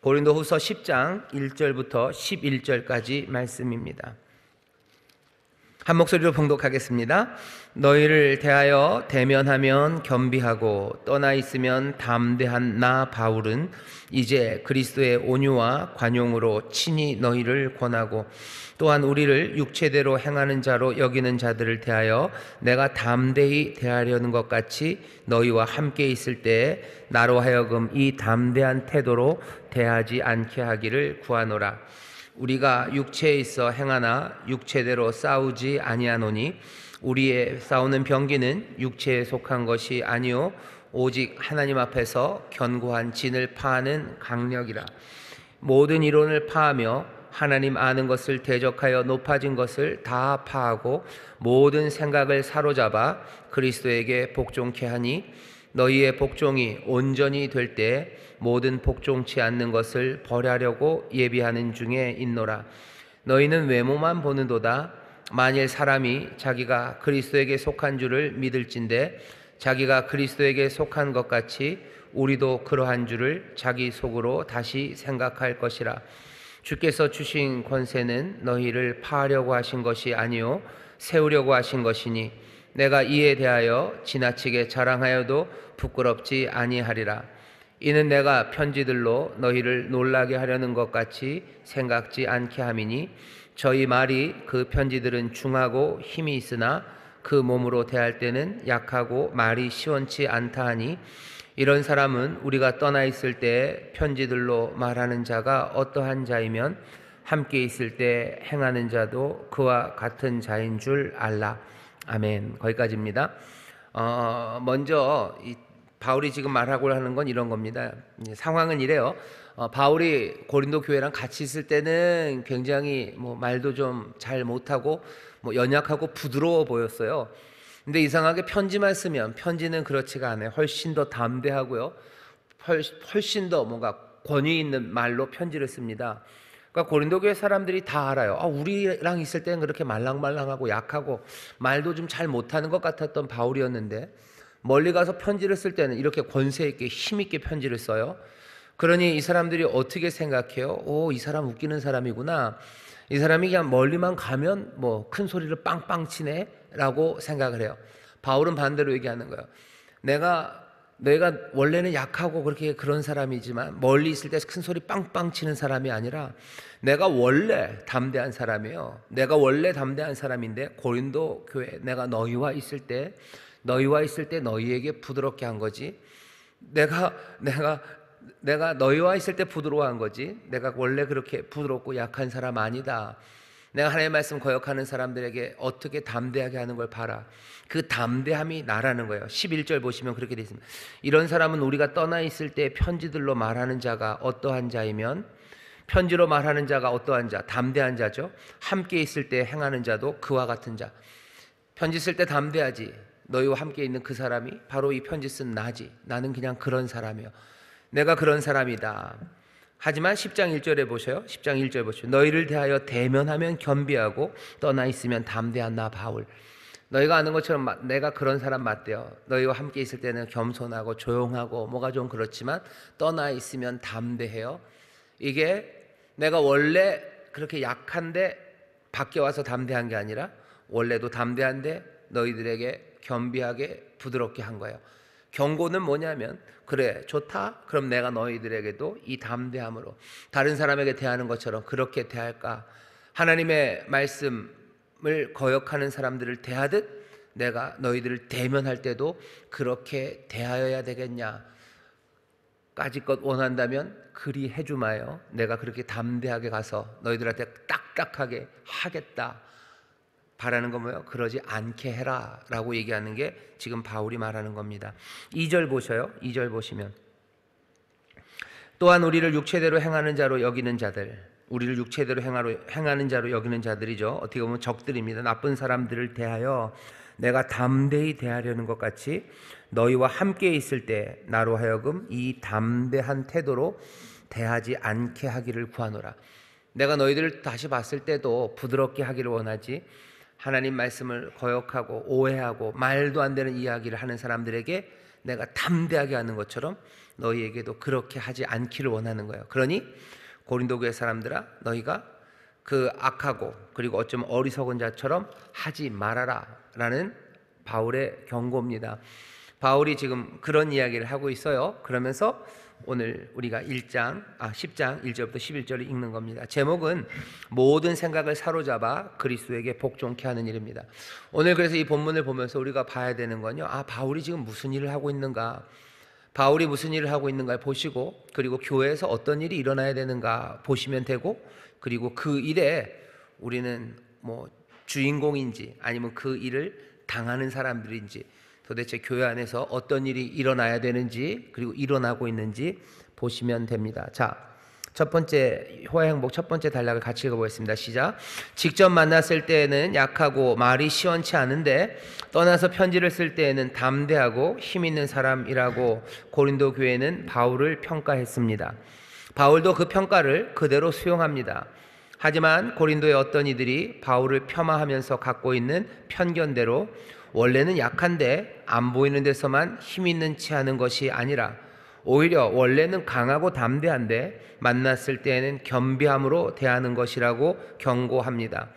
고린도후서 10장 1절부터 11절까지 말씀입니다. 한 목소리로 봉독하겠습니다. 너희를 대하여 대면하면 겸비하고 떠나 있으면 담대한 나 바울은 이제 그리스도의 온유와 관용으로 친히 너희를 권하고 또한 우리를 육체대로 행하는 자로 여기는 자들을 대하여 내가 담대히 대하려는 것 같이 너희와 함께 있을 때에 나로 하여금 이 담대한 태도로 대하지 않게 하기를 구하노라. 우리가 육체에 있어 행하나 육체대로 싸우지 아니하노니 우리의 싸우는 병기는 육체에 속한 것이 아니요 오직 하나님 앞에서 견고한 진을 파하는 강력이라. 모든 이론을 파하며 하나님 아는 것을 대적하여 높아진 것을 다 파하고 모든 생각을 사로잡아 그리스도에게 복종케 하니 너희의 복종이 온전히 될 때 모든 복종치 않는 것을 버리려고 예비하는 중에 있노라. 너희는 외모만 보는도다. 만일 사람이 자기가 그리스도에게 속한 줄을 믿을진대 자기가 그리스도에게 속한 것 같이 우리도 그러한 줄을 자기 속으로 다시 생각할 것이라. 주께서 주신 권세는 너희를 파하려고 하신 것이 아니요 세우려고 하신 것이니 내가 이에 대하여 지나치게 자랑하여도 부끄럽지 아니하리라. 이는 내가 편지들로 너희를 놀라게 하려는 것 같이 생각지 않게 함이니 저희 말이 그 편지들은 중하고 힘이 있으나 그 몸으로 대할 때는 약하고 말이 시원치 않다 하니 이런 사람은 우리가 떠나 있을 때에 편지들로 말하는 자가 어떠한 자이면 함께 있을 때 행하는 자도 그와 같은 자인 줄 알라. 아멘. 거기까지입니다. 먼저 바울이 지금 말하고 하는 건 이런 겁니다. 상황은 이래요. 바울이 고린도 교회랑 같이 있을 때는 굉장히 말도 좀 잘 못하고 연약하고 부드러워 보였어요. 근데 이상하게 편지만 쓰면 편지는 그렇지가 않아요. 훨씬 더 담대하고요. 훨씬 더 뭔가 권위 있는 말로 편지를 씁니다. 그러니까 고린도 교회 사람들이 다 알아요. 우리랑 있을 때는 그렇게 말랑말랑하고 약하고 말도 좀 잘 못하는 것 같았던 바울이었는데 멀리 가서 편지를 쓸 때는 이렇게 권세 있게 힘 있게 편지를 써요. 그러니 이 사람들이 어떻게 생각해요? 이 사람 웃기는 사람이구나. 이 사람이 그냥 멀리만 가면 큰 소리를 빵빵 치네 라고 생각을 해요. 바울은 반대로 얘기하는 거예요. 내가 원래는 약하고 그렇게 그런 사람이지만 멀리 있을 때 큰 소리 빵빵 치는 사람이 아니라 내가 원래 담대한 사람이에요. 내가 원래 담대한 사람인데 고린도 교회 내가 너희와 있을 때 너희에게 부드럽게 한 거지. 내가 너희와 있을 때 부드러워한 거지. 내가 원래 그렇게 부드럽고 약한 사람 아니다. 내가 하나님의 말씀 거역하는 사람들에게 어떻게 담대하게 하는 걸 봐라. 그 담대함이 나라는 거예요. 11절 보시면 그렇게 되어 있습니다. 이런 사람은 우리가 떠나 있을 때 편지들로 말하는 자가 어떠한 자이면 편지로 말하는 자가 어떠한 자, 담대한 자죠. 함께 있을 때 행하는 자도 그와 같은 자. 편지 쓸 때 담대하지. 너희와 함께 있는 그 사람이 바로 이 편지 쓴 나지. 나는 그냥 그런 사람이에요. 내가 그런 사람이다. 하지만 10장 1절에 보셔요. 10장 1절 보시면 너희를 대하여 대면하면 겸비하고 떠나 있으면 담대한 나 바울. 너희가 아는 것처럼 내가 그런 사람 맞대요. 너희와 함께 있을 때는 겸손하고 조용하고 뭐가 좀 그렇지만 떠나 있으면 담대해요. 이게 내가 원래 그렇게 약한데 밖에 와서 담대한 게 아니라 원래도 담대한데 너희들에게 겸비하게 부드럽게 한 거예요. 경고는 뭐냐면 그래 좋다. 그럼 내가 너희들에게도 이 담대함으로 다른 사람에게 대하는 것처럼 그렇게 대할까. 하나님의 말씀을 거역하는 사람들을 대하듯 내가 너희들을 대면할 때도 그렇게 대하여야 되겠냐. 까짓것 원한다면 그리 해주마요. 내가 그렇게 담대하게 가서 너희들한테 딱딱하게 하겠다. 바라는 건 뭐예요? 그러지 않게 해라 라고 얘기하는 게 지금 바울이 말하는 겁니다. 2절 보셔요. 2절 보시면 또한 우리를 육체대로 행하는 자로 여기는 자들, 우리를 육체대로 행하는 자로 여기는 자들이죠. 어떻게 보면 적들입니다. 나쁜 사람들을 대하여 내가 담대히 대하려는 것 같이 너희와 함께 있을 때 나로 하여금 이 담대한 태도로 대하지 않게 하기를 구하노라. 내가 너희들을 다시 봤을 때도 부드럽게 하기를 원하지 하나님 말씀을 거역하고 오해하고 말도 안 되는 이야기를 하는 사람들에게 내가 담대하게 하는 것처럼 너희에게도 그렇게 하지 않기를 원하는 거예요. 그러니 고린도 교회 사람들아, 너희가 그 악하고 그리고 어쩌면 어리석은 자처럼 하지 말아라 라는 바울의 경고입니다. 바울이 지금 그런 이야기를 하고 있어요. 그러면서 오늘 우리가 10장 1절부터 11절을 읽는 겁니다. 제목은 모든 생각을 사로잡아 그리스도에게 복종케 하는 일입니다. 오늘 그래서 이 본문을 보면서 우리가 봐야 되는 건요, 바울이 지금 무슨 일을 하고 있는가, 바울이 무슨 일을 하고 있는가 보시고, 그리고 교회에서 어떤 일이 일어나야 되는가 보시면 되고, 그리고 그 일에 우리는 뭐 주인공인지 아니면 그 일을 당하는 사람들인지, 도대체 교회 안에서 어떤 일이 일어나야 되는지 그리고 일어나고 있는지 보시면 됩니다. 자, 첫 번째 호의 행복 첫 번째 단락을 같이 읽어보겠습니다. 시작. 직접 만났을 때에는 약하고 말이 시원치 않은데 떠나서 편지를 쓸 때에는 담대하고 힘 있는 사람이라고 고린도 교회는 바울을 평가했습니다. 바울도 그 평가를 그대로 수용합니다. 하지만 고린도의 어떤 이들이 바울을 폄하하면서 갖고 있는 편견대로 원래는 약한데 안 보이는 데서만 힘 있는 체 하는 것이 아니라 오히려 원래는 강하고 담대한데 만났을 때에는 겸비함으로 대하는 것이라고 경고합니다.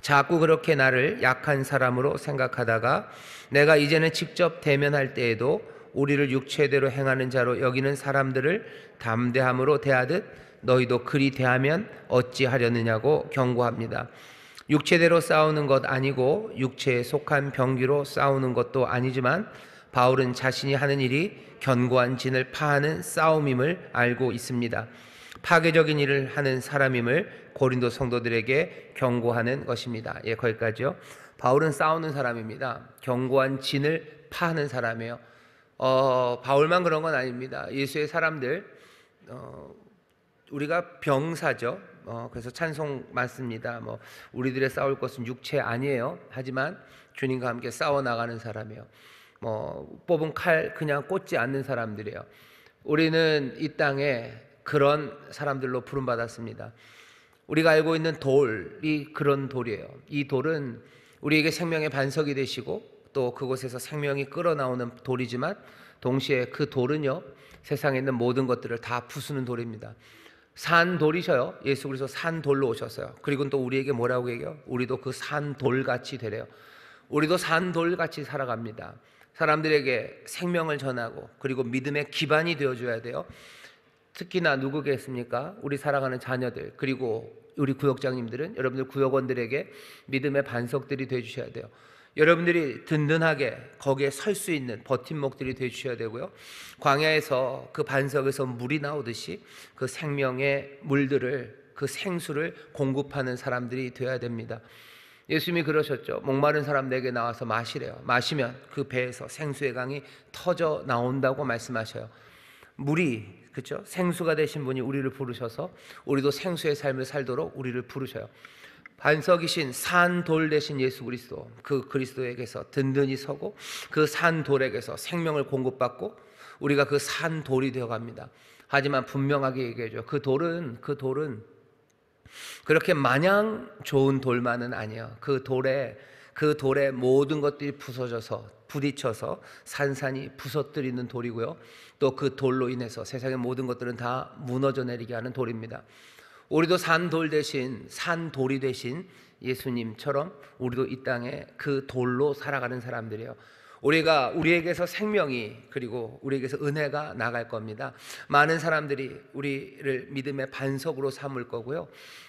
자꾸 그렇게 나를 약한 사람으로 생각하다가 내가 이제는 직접 대면할 때에도 우리를 육체대로 행하는 자로 여기는 사람들을 담대함으로 대하듯 너희도 그리 대하면 어찌하려느냐고 경고합니다. 육체대로 싸우는 것 아니고 육체에 속한 병기로 싸우는 것도 아니지만 바울은 자신이 하는 일이 견고한 진을 파하는 싸움임을 알고 있습니다. 파괴적인 일을 하는 사람임을 고린도 성도들에게 경고하는 것입니다. 거기까지요. 바울은 싸우는 사람입니다. 견고한 진을 파하는 사람이에요. 바울만 그런 건 아닙니다. 예수의 사람들, 우리가 병사죠. 그래서 찬송 많습니다. 우리들의 싸울 것은 육체 아니에요. 하지만 주님과 함께 싸워 나가는 사람이에요. 뽑은 칼 그냥 꽂지 않는 사람들이에요. 우리는 이 땅에 그런 사람들로 부름 받았습니다. 우리가 알고 있는 돌이 그런 돌이에요. 이 돌은 우리에게 생명의 반석이 되시고 또 그곳에서 생명이 끌어나오는 돌이지만 동시에 그 돌은요, 세상에 있는 모든 것들을 다 부수는 돌입니다. 산돌이셔요. 예수 그리스도 산돌로 오셨어요. 그리고 또 우리에게 뭐라고 얘기해요? 우리도 그 산돌같이 되래요. 우리도 산돌같이 살아갑니다. 사람들에게 생명을 전하고 그리고 믿음의 기반이 되어줘야 돼요. 특히나 누구겠습니까? 우리 사랑하는 자녀들, 그리고 우리 구역장님들은 여러분들 구역원들에게 믿음의 반석들이 되어주셔야 돼요. 여러분들이 든든하게 거기에 설 수 있는 버팀목들이 되어주셔야 되고요. 광야에서 그 반석에서 물이 나오듯이 그 생명의 물들을, 그 생수를 공급하는 사람들이 되어야 됩니다. 예수님이 그러셨죠. 목마른 사람 내게 나와서 마시래요. 마시면 그 배에서 생수의 강이 터져 나온다고 말씀하셔요. 물이, 그렇죠? 생수가 되신 분이 우리를 부르셔서 우리도 생수의 삶을 살도록 우리를 부르셔요. 반석이신 산돌 되신 예수 그리스도, 그 그리스도에게서 든든히 서고 그 산돌에게서 생명을 공급받고 우리가 그 산돌이 되어갑니다. 하지만 분명하게 얘기해줘. 그 돌은 그렇게 마냥 좋은 돌만은 아니에요. 그 돌에 모든 것들이 부서져서 부딪혀서 산산이 부서뜨리는 돌이고요. 또 그 돌로 인해서 세상의 모든 것들은 다 무너져 내리게 하는 돌입니다. 우리도 산돌이 되신 예수님처럼 우리도 이 땅에 그 돌로 살아가는 사람들이에요. 우리에게서 생명이, 그리고 우리에게서 은혜가 나갈 겁니다. 많은 사람들이 우리를 믿음의 반석으로 삼을 거고요.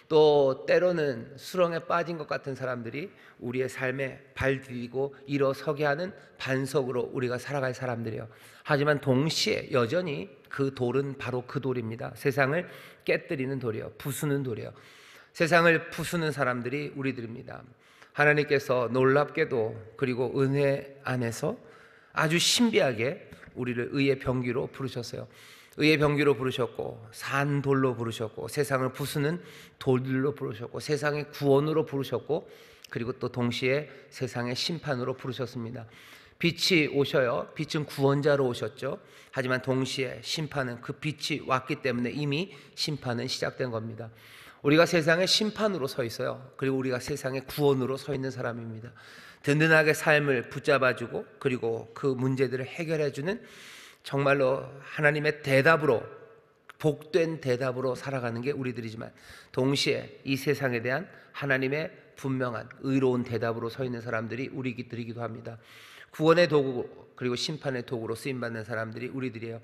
또 때로는 수렁에 빠진 것 같은 사람들이 우리의 삶에 발 디디고 일어서게 하는 반석으로 우리가 살아갈 사람들이에요. 하지만 동시에 여전히 그 돌은 바로 그 돌입니다. 세상을 깨뜨리는 돌이에요. 부수는 돌이에요. 세상을 부수는 사람들이 우리들입니다. 하나님께서 놀랍게도 그리고 은혜 안에서 아주 신비하게 우리를 의의 병기로 부르셨어요. 의의 병기로 부르셨고 산돌로 부르셨고 세상을 부수는 돌들로 부르셨고 세상의 구원으로 부르셨고 그리고 또 동시에 세상의 심판으로 부르셨습니다. 빛이 오셔요. 빛은 구원자로 오셨죠. 하지만 동시에 심판은 그 빛이 왔기 때문에 이미 심판은 시작된 겁니다. 우리가 세상의 심판으로 서 있어요. 그리고 우리가 세상의 구원으로 서 있는 사람입니다. 든든하게 삶을 붙잡아주고 그리고 그 문제들을 해결해주는 정말로 하나님의 대답으로, 복된 대답으로 살아가는 게 우리들이지만, 동시에 이 세상에 대한 하나님의 분명한 의로운 대답으로 서 있는 사람들이 우리들이기도 합니다. 구원의 도구 그리고 심판의 도구로 쓰임받는 사람들이 우리들이에요.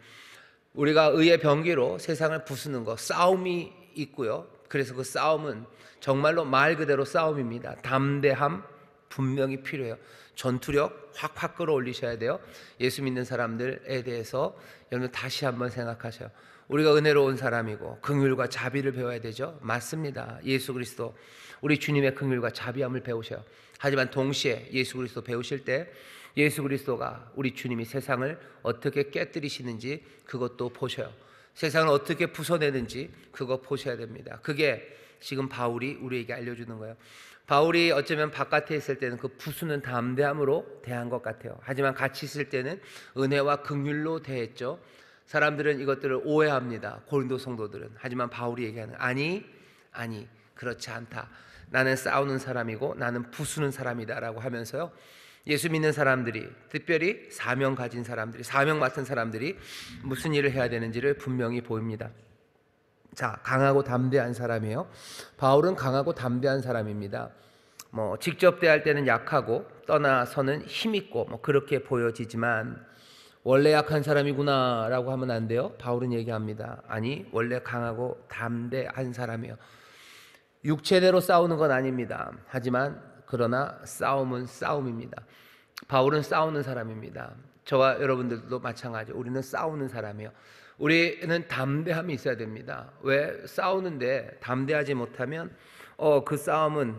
우리가 의의 병기로 세상을 부수는 것, 싸움이 있고요. 그래서 그 싸움은 정말로 말 그대로 싸움입니다. 담대함 분명히 필요해요. 전투력 확 끌어올리셔야 돼요. 예수 믿는 사람들에 대해서 여러분 다시 한번 생각하셔요. 우리가 은혜로운 사람이고 긍휼과 자비를 배워야 되죠. 맞습니다. 예수 그리스도 우리 주님의 긍휼과 자비함을 배우셔요. 하지만 동시에 예수 그리스도 배우실 때 예수 그리스도가, 우리 주님이 세상을 어떻게 깨뜨리시는지 그것도 보셔요. 세상을 어떻게 부숴내는지 그거 보셔야 됩니다. 그게 지금 바울이 우리에게 알려주는 거예요. 바울이 어쩌면 바깥에 있을 때는 그 부수는 담대함으로 대한 것 같아요. 하지만 같이 있을 때는 은혜와 긍휼로 대했죠. 사람들은 이것들을 오해합니다. 고린도 성도들은. 하지만 바울이 얘기하는, 아니 그렇지 않다. 나는 싸우는 사람이고 나는 부수는 사람이다 라고 하면서요, 예수 믿는 사람들이, 특별히 사명 가진 사람들이, 사명 맡은 사람들이 무슨 일을 해야 되는지를 분명히 보입니다. 자, 강하고 담대한 사람이에요. 바울은 강하고 담대한 사람입니다. 직접 대할 때는 약하고 떠나서는 힘있고 그렇게 보여지지만 원래 약한 사람이구나 라고 하면 안 돼요. 바울은 얘기합니다. 아니, 원래 강하고 담대한 사람이에요. 육체대로 싸우는 건 아닙니다. 하지만 그러나 싸움은 싸움입니다. 바울은 싸우는 사람입니다. 저와 여러분들도 마찬가지. 우리는 싸우는 사람이에요. 우리는 담대함이 있어야 됩니다. 왜? 싸우는데 담대하지 못하면 그 싸움은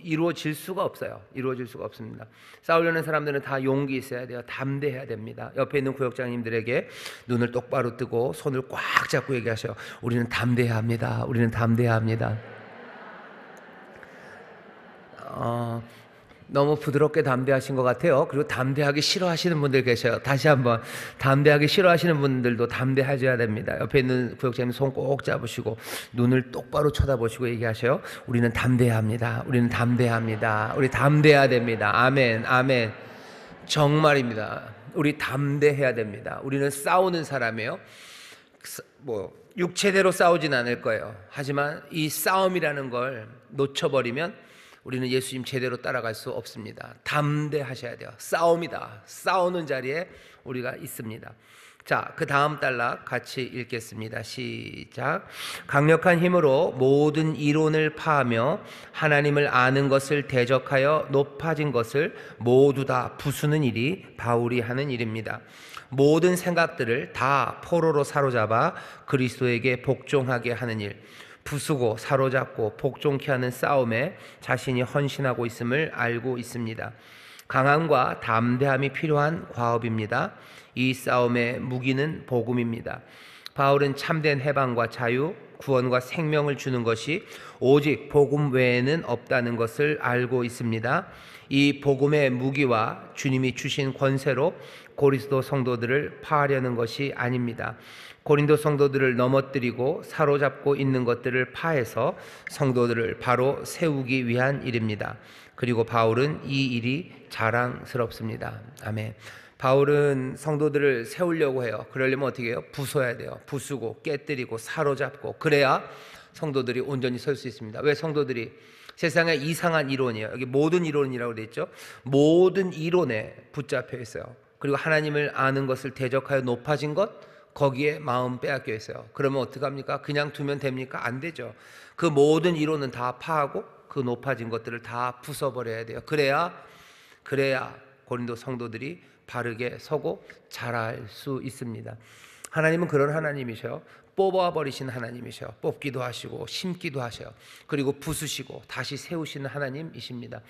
이루어질 수가 없어요. 이루어질 수가 없습니다. 싸우려는 사람들은 다 용기 있어야 돼요. 담대해야 됩니다. 옆에 있는 구역장님들에게 눈을 똑바로 뜨고 손을 꽉 잡고 얘기하셔요. 우리는 담대해야 합니다. 우리는 담대해야 합니다. 너무 부드럽게 담대하신 것 같아요. 그리고 담대하기 싫어하시는 분들 계셔요. 다시 한번, 담대하기 싫어하시는 분들도 담대해줘야 됩니다. 옆에 있는 구역장님 손 꼭 잡으시고 눈을 똑바로 쳐다보시고 얘기하셔요. 우리는 담대해야 합니다. 우리는 담대해야 합니다. 우리 담대해야 됩니다. 아멘, 아멘. 정말입니다. 우리 담대해야 됩니다. 우리는 싸우는 사람이에요. 육체대로 싸우진 않을 거예요. 하지만 이 싸움이라는 걸 놓쳐버리면 우리는 예수님 제대로 따라갈 수 없습니다. 담대하셔야 돼요. 싸움이다. 싸우는 자리에 우리가 있습니다. 자, 그 다음 단락 같이 읽겠습니다. 시작. 강력한 힘으로 모든 이론을 파하며 하나님을 아는 것을 대적하여 높아진 것을 모두 다 부수는 일이 바울이 하는 일입니다. 모든 생각들을 다 포로로 사로잡아 그리스도에게 복종하게 하는 일, 부수고 사로잡고 복종케 하는 싸움에 자신이 헌신하고 있음을 알고 있습니다. 강함과 담대함이 필요한 과업입니다. 이 싸움의 무기는 복음입니다. 바울은 참된 해방과 자유, 구원과 생명을 주는 것이 오직 복음 외에는 없다는 것을 알고 있습니다. 이 복음의 무기와 주님이 주신 권세로 고린도 성도들을 파하려는 것이 아닙니다. 고린도 성도들을 넘어뜨리고 사로잡고 있는 것들을 파해서 성도들을 바로 세우기 위한 일입니다. 그리고 바울은 이 일이 자랑스럽습니다. 아멘. 바울은 성도들을 세우려고 해요. 그러려면 어떻게 해요? 부숴야 돼요. 부수고 깨뜨리고 사로잡고, 그래야 성도들이 온전히 설 수 있습니다. 왜? 성도들이 세상의 이상한 이론이에요. 여기 모든 이론이라고 되어 있죠. 모든 이론에 붙잡혀 있어요. 그리고 하나님을 아는 것을 대적하여 높아진 것, 거기에 마음 빼앗겨 있어요. 그러면 어떡합니까? 그냥 두면 됩니까? 안 되죠. 그 모든 이론은 다 파하고 그 높아진 것들을 다 부숴버려야 돼요. 그래야 고린도 성도들이 바르게 서고 자랄 수 있습니다. 하나님은 그런 하나님이셔요. 뽑아버리신 하나님이셔요. 뽑기도 하시고 심기도 하셔요. 그리고 부수시고 다시 세우시는 하나님이십니다.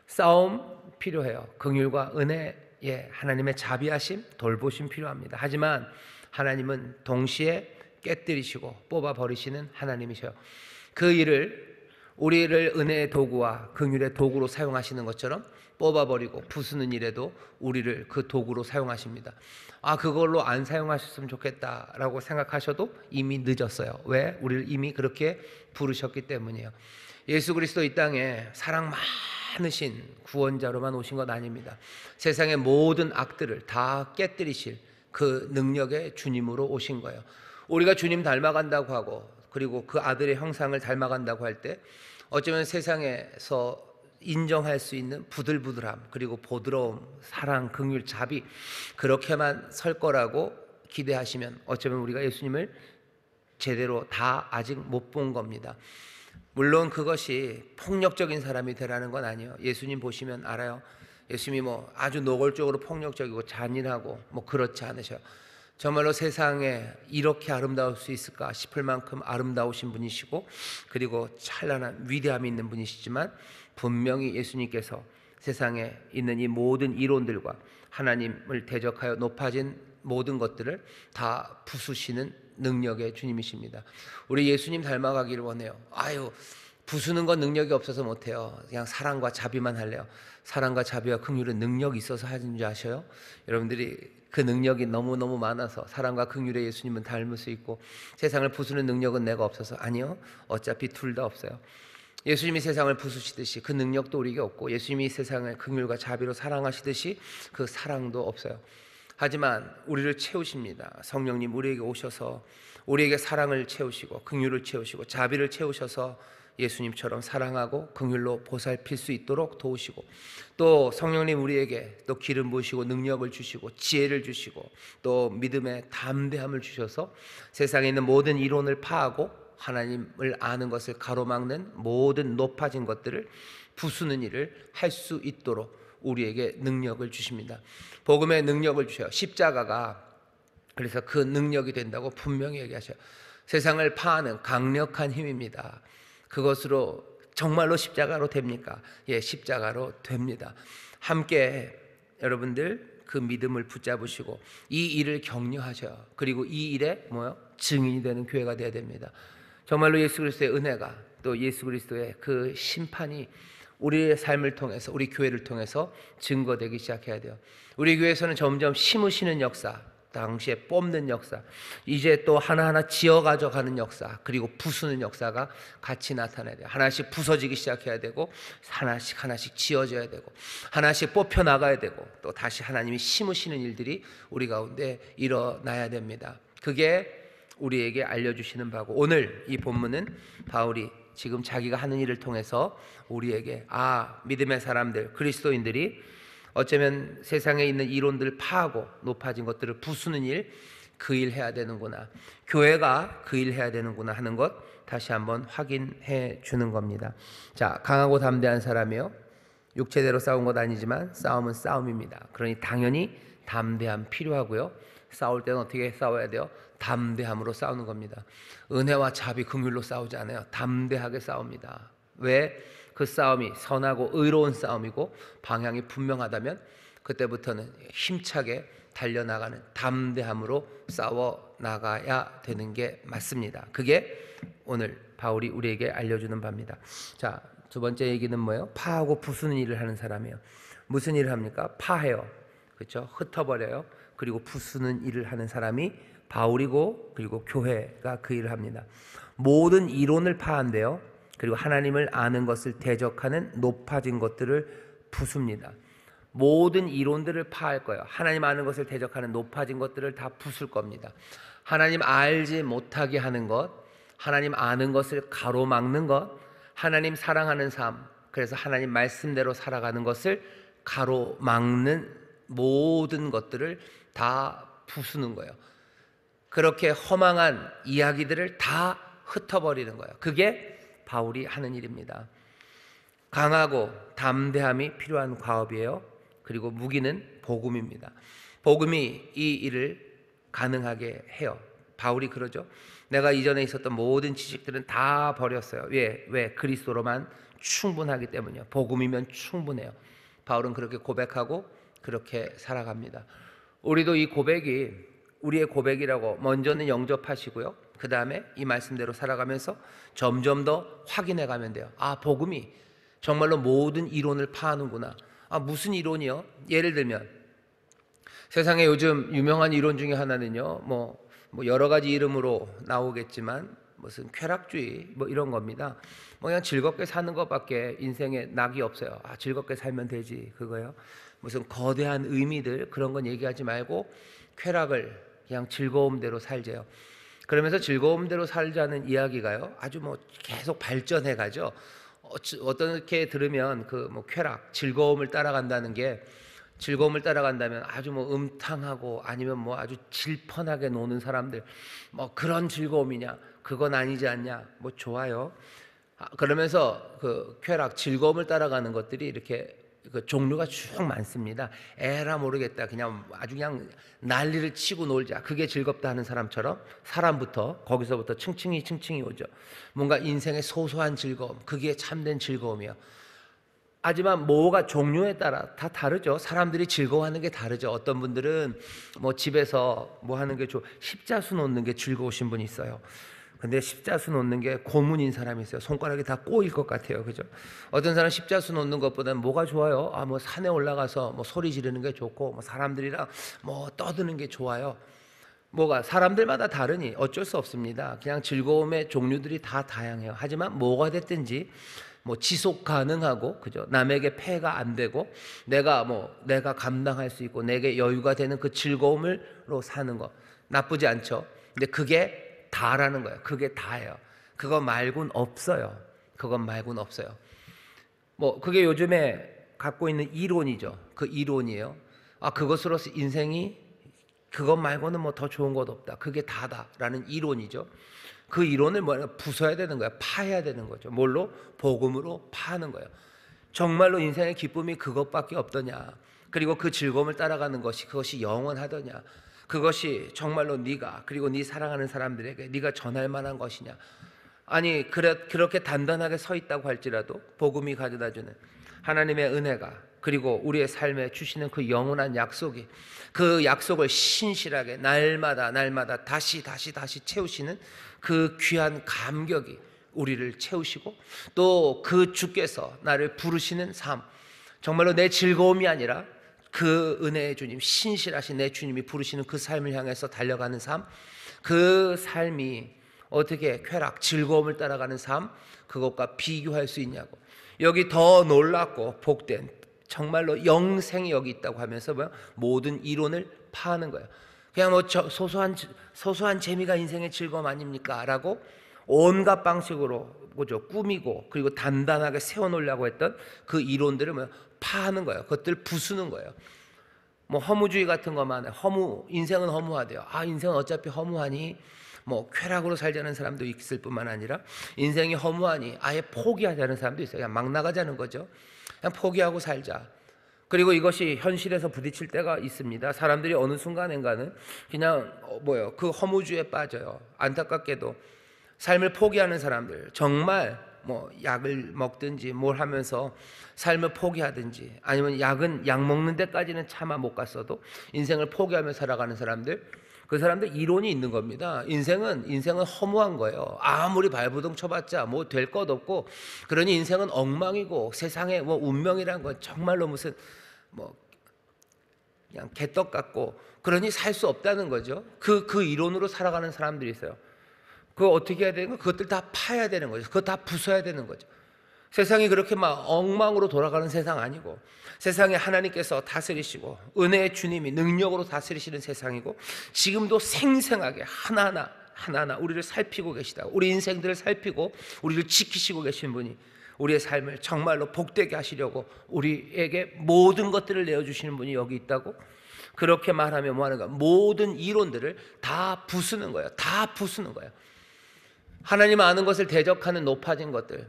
싸움 필요해요. 긍휼과 은혜, 하나님의 자비하심, 돌보심 필요합니다. 하지만 하나님은 동시에 깨뜨리시고 뽑아버리시는 하나님이셔요. 그 일을, 우리를 은혜의 도구와 긍휼의 도구로 사용하시는 것처럼 뽑아버리고 부수는 일에도 우리를 그 도구로 사용하십니다. 그걸로 안 사용하셨으면 좋겠다라고 생각하셔도 이미 늦었어요. 왜? 우리를 이미 그렇게 부르셨기 때문이에요. 예수 그리스도 이 땅에 사랑 많으신 구원자로만 오신 것 아닙니다. 세상의 모든 악들을 다 깨뜨리실 그 능력의 주님으로 오신 거예요. 우리가 주님 닮아간다고 하고 그리고 그 아들의 형상을 닮아간다고 할 때 어쩌면 세상에서 인정할 수 있는 부들부들함 그리고 보드러움, 사랑, 긍휼, 자비 그렇게만 설 거라고 기대하시면 어쩌면 우리가 예수님을 제대로 다 아직 못 본 겁니다. 물론 그것이 폭력적인 사람이 되라는 건 아니에요. 예수님 보시면 알아요. 예수님이 뭐 아주 노골적으로 폭력적이고 잔인하고 뭐 그렇지 않으셔요. 정말로 세상에 이렇게 아름다울 수 있을까 싶을 만큼 아름다우신 분이시고 그리고 찬란한 위대함이 있는 분이시지만 분명히 예수님께서 세상에 있는 이 모든 이론들과 하나님을 대적하여 높아진 모든 것들을 다 부수시는 능력의 주님이십니다. 우리 예수님 닮아가기를 원해요. 부수는 건 능력이 없어서 못해요. 그냥 사랑과 자비만 할래요. 사랑과 자비와 긍휼은 능력이 있어서 하는 줄 아셔요? 여러분들이 그 능력이 너무너무 많아서 사랑과 긍휼의 예수님은 닮을 수 있고 세상을 부수는 능력은 내가 없어서 아니요. 어차피 둘 다 없어요. 예수님이 세상을 부수시듯이 그 능력도 우리에게 없고 예수님이 세상을 긍휼과 자비로 사랑하시듯이 그 사랑도 없어요. 하지만 우리를 채우십니다. 성령님 우리에게 오셔서 우리에게 사랑을 채우시고 긍휼을 채우시고 자비를 채우셔서 예수님처럼 사랑하고 긍휼로 보살필 수 있도록 도우시고 또 성령님 우리에게 또 기름 부으시고 능력을 주시고 지혜를 주시고 또 믿음의 담대함을 주셔서 세상에 있는 모든 이론을 파하고 하나님을 아는 것을 가로막는 모든 높아진 것들을 부수는 일을 할 수 있도록 우리에게 능력을 주십니다. 복음의 능력을 주셔요. 십자가가 그래서 그 능력이 된다고 분명히 얘기하셔요. 세상을 파하는 강력한 힘입니다. 그것으로 정말로 십자가로 됩니까? 예, 십자가로 됩니다. 함께 여러분들 그 믿음을 붙잡으시고 이 일을 격려하셔요. 그리고 이 일에 증인이 되는 교회가 되어야 됩니다. 정말로 예수 그리스도의 은혜가 또 예수 그리스도의 그 심판이 우리의 삶을 통해서 우리 교회를 통해서 증거되기 시작해야 돼요. 우리 교회에서는 점점 심으시는 역사, 당시에 뽑는 역사, 이제 또 하나하나 지어 가져가는 역사, 그리고 부수는 역사가 같이 나타나야 돼요. 하나씩 부서지기 시작해야 되고 하나씩 지어져야 되고 하나씩 뽑혀 나가야 되고 또 다시 하나님이 심으시는 일들이 우리 가운데 일어나야 됩니다. 그게 우리에게 알려주시는 바고 오늘 이 본문은 바울이 지금 자기가 하는 일을 통해서 우리에게 믿음의 사람들 그리스도인들이 어쩌면 세상에 있는 이론들을 파하고 높아진 것들을 부수는 일, 그 일 해야 되는구나. 교회가 그 일 해야 되는구나 하는 것 다시 한번 확인해 주는 겁니다. 자, 강하고 담대한 사람이요. 육체대로 싸운 것 아니지만 싸움은 싸움입니다. 그러니 당연히 담대함 필요하고요. 싸울 때는 어떻게 싸워야 돼요? 담대함으로 싸우는 겁니다. 은혜와 자비, 긍휼로 싸우지 않아요. 담대하게 싸웁니다. 왜? 그 싸움이 선하고 의로운 싸움이고 방향이 분명하다면 그때부터는 힘차게 달려나가는 담대함으로 싸워 나가야 되는 게 맞습니다. 그게 오늘 바울이 우리에게 알려주는 바입니다. 자, 두 번째 얘기는 뭐예요? 파하고 부수는 일을 하는 사람이에요. 무슨 일을 합니까? 파해요. 그렇죠? 흩어버려요. 그리고 부수는 일을 하는 사람이 바울이고 그리고 교회가 그 일을 합니다. 모든 이론을 파한대요. 그리고 하나님을 아는 것을 대적하는 높아진 것들을 부숩니다. 모든 이론들을 파할 거예요. 하나님 아는 것을 대적하는 높아진 것들을 다 부술 겁니다. 하나님 알지 못하게 하는 것, 하나님 아는 것을 가로막는 것, 하나님 사랑하는 삶, 그래서 하나님 말씀대로 살아가는 것을 가로막는 모든 것들을 다 부수는 거예요. 그렇게 허망한 이야기들을 다 흩어버리는 거예요. 그게 바울이 하는 일입니다. 강하고 담대함이 필요한 과업이에요. 그리고 무기는 복음입니다. 복음이 이 일을 가능하게 해요. 바울이 그러죠. 내가 이전에 있었던 모든 지식들은 다 버렸어요. 왜? 그리스도로만 충분하기 때문이요. 복음이면 충분해요. 바울은 그렇게 고백하고 그렇게 살아갑니다. 우리도 이 고백이 우리의 고백이라고 먼저는 영접하시고요. 그 다음에 이 말씀대로 살아가면서 점점 더 확인해 가면 돼요. 복음이 정말로 모든 이론을 파하는구나. 무슨 이론이요? 예를 들면 세상에 요즘 유명한 이론 중에 하나는요. 뭐 여러 가지 이름으로 나오겠지만 무슨 쾌락주의 이런 겁니다. 그냥 즐겁게 사는 것밖에 인생에 낙이 없어요. 즐겁게 살면 되지 그거요. 무슨 거대한 의미들 그런 건 얘기하지 말고 쾌락을 그냥 즐거움대로 살재요. 그러면서 즐거움대로 살자는 이야기가요, 아주 뭐 계속 발전해 가죠. 어떻게 들으면 그 뭐 쾌락, 즐거움을 따라간다는 게, 즐거움을 따라간다면 아주 뭐 음탕하고 아니면 뭐 아주 질펀하게 노는 사람들, 뭐 그런 즐거움이냐? 그건 아니지 않냐? 뭐 좋아요. 그러면서 그 쾌락, 즐거움을 따라가는 것들이 이렇게 그 종류가 쭉 많습니다. 에라 모르겠다, 그냥 아주 그냥 난리를 치고 놀자, 그게 즐겁다 하는 사람처럼 사람부터 거기서부터 층층이 오죠. 뭔가 인생의 소소한 즐거움, 그게 참된 즐거움이요. 하지만 뭐가 종류에 따라 다 다르죠. 사람들이 즐거워하는 게 다르죠. 어떤 분들은 뭐 집에서 뭐 하는 게 십자수 놓는 게 즐거우신 분이 있어요. 근데 십자수 놓는 게 고문인 사람이 있어요. 손가락이 다 꼬일 것 같아요. 그죠? 어떤 사람은 십자수 놓는 것보다는 뭐가 좋아요? 뭐 산에 올라가서 뭐 소리 지르는 게 좋고, 뭐 사람들이랑 뭐 떠드는 게 좋아요. 뭐가 사람들마다 다르니 어쩔 수 없습니다. 그냥 즐거움의 종류들이 다 다양해요. 하지만 뭐가 됐든지 뭐 지속 가능하고, 그죠? 남에게 폐가 안 되고, 내가 감당할 수 있고 내게 여유가 되는 그 즐거움으로 사는 거 나쁘지 않죠. 근데 그게 다라는 거예요. 그게 다예요. 그거 말고는 없어요. 그건 말고는 없어요. 뭐 그게 요즘에 갖고 있는 이론이죠. 그 이론이에요. 그것으로서 인생이 그것 말고는 뭐 더 좋은 것 없다, 그게 다다라는 이론이죠. 그 이론을 부숴야 되는 거야. 파야 되는 거죠. 뭘로? 복음으로 파는 거예요. 정말로 인생의 기쁨이 그것밖에 없더냐? 그리고 그 즐거움을 따라가는 것이, 그것이 영원하더냐? 그것이 정말로 네가, 그리고 네 사랑하는 사람들에게 네가 전할 만한 것이냐? 아니 그렇게 단단하게 서 있다고 할지라도 복음이 가져다주는 하나님의 은혜가, 그리고 우리의 삶에 주시는 그 영원한 약속이, 그 약속을 신실하게 날마다 다시 채우시는 그 귀한 감격이 우리를 채우시고, 또 그 주께서 나를 부르시는 삶, 정말로 내 즐거움이 아니라 그 은혜의 주님, 신실하신 내 주님이 부르시는 그 삶을 향해서 달려가는 삶, 그 삶이 어떻게 쾌락, 즐거움을 따라가는 삶, 그것과 비교할 수 있냐고. 여기 더 놀랍고 복된 정말로 영생이 여기 있다고 하면서 모든 이론을 파는 거예요. 그냥 뭐 소소한 재미가 인생의 즐거움 아닙니까? 라고 온갖 방식으로 꾸미고, 그리고 단단하게 세워놓으려고 했던 그 이론들을 파는 거예요. 그것들 부수는 거예요. 뭐 허무주의 같은 것만 해. 인생은 허무하대요. 인생은 어차피 허무하니 뭐 쾌락으로 살자는 사람도 있을 뿐만 아니라, 인생이 허무하니 아예 포기하자는 사람도 있어요. 그냥 막 나가자는 거죠. 그냥 포기하고 살자. 그리고 이것이 현실에서 부딪힐 때가 있습니다. 사람들이 어느 순간인가는 그냥 그 허무주의에 빠져요. 안타깝게도 삶을 포기하는 사람들, 정말 뭐 약을 먹든지 뭘 하면서 삶을 포기하든지, 아니면 약 먹는 데까지는 차마 못 갔어도 인생을 포기하며 살아가는 사람들, 그 사람들 이론이 있는 겁니다. 인생은 허무한 거예요. 아무리 발부둥 쳐봤자 뭐 될 것 없고, 그러니 인생은 엉망이고, 세상에 뭐 운명이란 건 정말로 무슨 뭐 그냥 개떡 같고, 그러니 살 수 없다는 거죠. 그 이론으로 살아가는 사람들이 있어요. 그거 어떻게 해야 되는 거? 그것들 다 파야 되는 거죠. 그거 다 부숴야 되는 거죠. 세상이 그렇게 막 엉망으로 돌아가는 세상 아니고, 세상에 하나님께서 다스리시고 은혜의 주님이 능력으로 다스리시는 세상이고, 지금도 생생하게 하나하나 우리를 살피고 계시다. 우리 인생들을 살피고 우리를 지키시고 계신 분이 우리의 삶을 정말로 복되게 하시려고 우리에게 모든 것들을 내어주시는 분이 여기 있다고. 그렇게 말하면 뭐하는 거야? 모든 이론들을 다 부수는 거예요. 다 부수는 거예요. 하나님 아는 것을 대적하는 높아진 것들,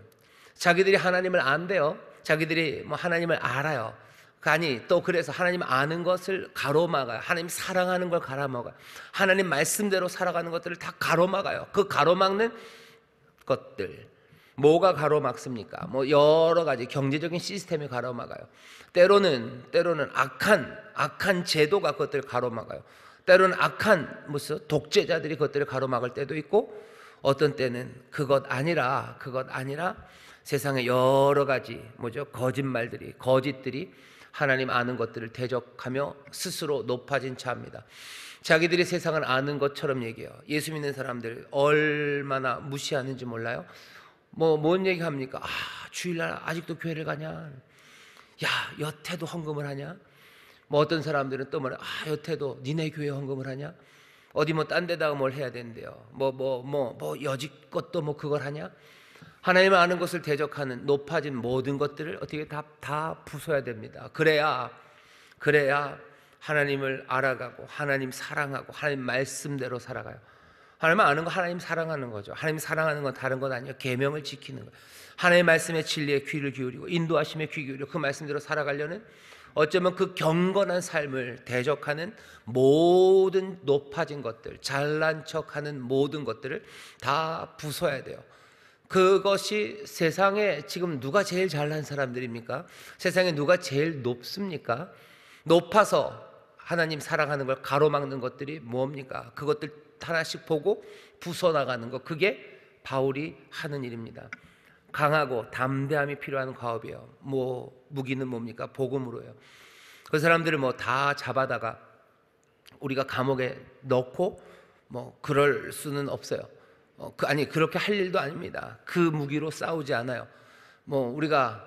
자기들이 하나님을 안대요. 자기들이 뭐 하나님을 알아요. 아니 또 그래서 하나님 아는 것을 가로막아요. 하나님 사랑하는 걸 가로막아요. 하나님 말씀대로 살아가는 것들을 다 가로막아요. 그 가로막는 것들, 뭐가 가로막습니까? 뭐 여러 가지 경제적인 시스템이 가로막아요. 때로는 악한 제도가 그것들을 가로막아요. 때로는 악한 무슨 독재자들이 그것들을 가로막을 때도 있고, 어떤 때는 그것 아니라 세상에 여러 가지 거짓들이 하나님 아는 것들을 대적하며 스스로 높아진 자입니다. 자기들이 세상을 아는 것처럼 얘기해요. 예수 믿는 사람들 얼마나 무시하는지 몰라요? 뭔 얘기합니까? 주일날 아직도 교회를 가냐? 야, 여태도 헌금을 하냐? 뭐 어떤 사람들은 또 뭐래, 여태도 니네 교회 헌금을 하냐? 어디 뭐 딴 데다가 뭘 해야 된대요. 뭐 여지껏도 뭐 그걸 하냐? 하나님을 아는 것을 대적하는 높아진 모든 것들을 어떻게 다 부숴야 됩니다. 그래야 하나님을 알아가고 하나님 사랑하고 하나님 말씀대로 살아가요. 하나님 아는 거 하나님 사랑하는 거죠. 하나님 사랑하는 건 다른 건 아니에요. 계명을 지키는 거예요. 하나님의 말씀의 진리에 귀를 기울이고 인도하심에 귀 기울여 그 말씀대로 살아가려는, 어쩌면 그 경건한 삶을 대적하는 모든 높아진 것들, 잘난 척하는 모든 것들을 다 부숴야 돼요. 그것이 세상에 지금 누가 제일 잘난 사람들입니까? 세상에 누가 제일 높습니까? 높아서 하나님 사랑하는 걸 가로막는 것들이 뭡니까? 그것들 하나씩 보고 부숴나가는 것, 그게 바울이 하는 일입니다. 강하고 담대함이 필요한 과업이에요. 무기는 뭡니까? 복음으로요. 그 사람들을 다 잡아다가 우리가 감옥에 넣고 그럴 수는 없어요. 그렇게 할 일도 아닙니다. 그 무기로 싸우지 않아요. 우리가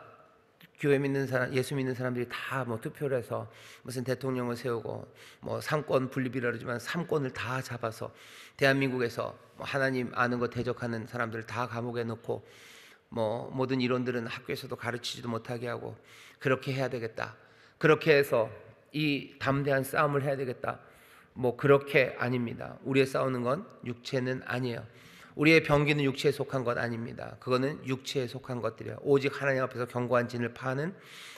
교회 믿는 사람, 예수 믿는 사람들이 다 투표를 해서 무슨 대통령을 세우고 삼권 분립이라 그러지만 삼권을 다 잡아서 대한민국에서 하나님 아는 거 대적하는 사람들을 다 감옥에 넣고 모든 이론들은 학교에서도 가르치지도 못하게 하고 그렇게 해야 되겠다. 그렇게 해서 이 담대한 싸움을 해야 되겠다. 그렇게 아닙니다. 우리의 싸우는 건 육체는 아니에요. 우리의 병기는 육체에 속한 것 아닙니다. 그거는 육체에 속한 것들이에요. 오직 하나님 앞에서 견고한 진을 파는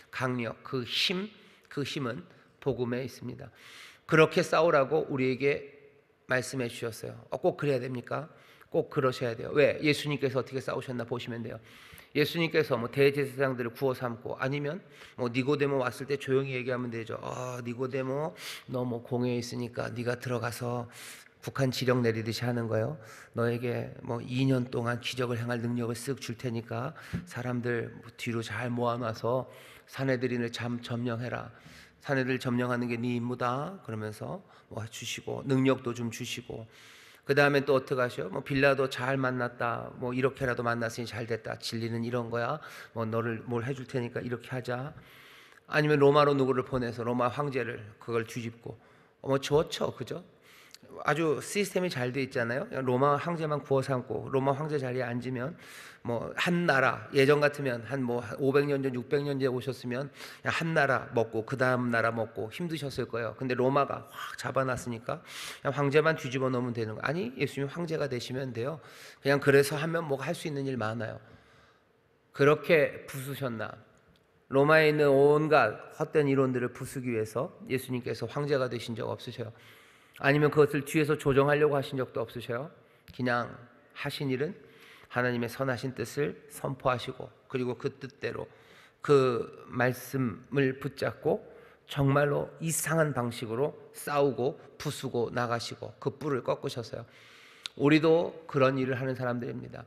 강력, 그 힘은 복음에 있습니다. 그렇게 싸우라고 우리에게 말씀해 주셨어요. 꼭 그래야 됩니까? 꼭 그러셔야 돼요. 왜? 예수님께서 어떻게 싸우셨나 보시면 돼요. 예수님께서 대제사장들을 구워 삼고, 아니면 니고데모 왔을 때 조용히 얘기하면 되죠. 니고데모, 너 공회에 있으니까 네가 들어가서 북한 지령 내리듯이 하는 거예요. 너에게 2년 동안 기적을 행할 능력을 쓱 줄 테니까 사람들 뒤로 잘 모아놔서 사내들인을 점령해라. 사내들 점령하는 게 네 임무다. 그러면서 주시고 능력도 좀 주시고, 그 다음에 또 어떻게 하셔? 빌라도 잘 만났다. 이렇게라도 만났으니 잘 됐다. 진리는 이런 거야. 너를 뭘 해줄 테니까 이렇게 하자. 아니면 로마로 누구를 보내서 로마 황제를 그걸 뒤집고, 좋죠, 그죠? 아주 시스템이 잘 돼 있잖아요. 로마 황제만 구워 삼고 로마 황제 자리에 앉으면 한 나라, 예전 같으면 한 500년 전 600년 전에 오셨으면 한 나라 먹고 그 다음 나라 먹고 힘드셨을 거예요. 근데 로마가 확 잡아놨으니까 그냥 황제만 뒤집어 놓으면 되는 거예요. 아니, 예수님 황제가 되시면 돼요. 그냥 그래서 하면 할 수 있는 일 많아요. 그렇게 부수셨나? 로마에 있는 온갖 헛된 이론들을 부수기 위해서 예수님께서 황제가 되신 적 없으셔요. 아니면 그것을 뒤에서 조정하려고 하신 적도 없으셔요. 그냥 하신 일은 하나님의 선하신 뜻을 선포하시고, 그리고 그 뜻대로 그 말씀을 붙잡고 정말로 이상한 방식으로 싸우고 부수고 나가시고 그 뿔을 꺾으셨어요. 우리도 그런 일을 하는 사람들입니다.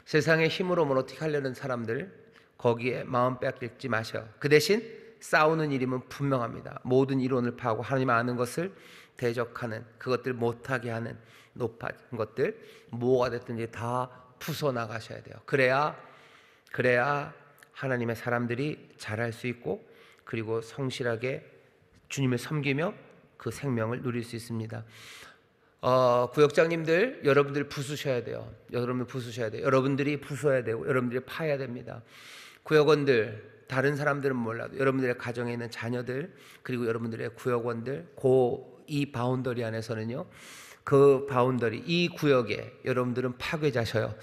세상의 힘으로 어떻게 하려는 사람들, 거기에 마음 뺏기지 마셔요. 그 대신 싸우는 일임은 분명합니다. 모든 이론을 파고 하나님 아는 것을 대적하는, 그것들 못하게 하는 높아진 것들, 뭐가 됐든지 다 부숴나가셔야 돼요. 그래야 하나님의 사람들이 잘할 수 있고, 그리고 성실하게 주님을 섬기며 그 생명을 누릴 수 있습니다. 구역장님들, 여러분들 부수셔야 돼요. 여러분들이 부숴야 되고 여러분들이 파야 됩니다. 구역원들, 다른 사람들은 몰라도 여러분들의 가정에 있는 자녀들, 그리고 여러분들의 구역원들, 이 바운더리 안에서는요, 그 바운더리, 이 구역에 여러분들은 파괴자셔요.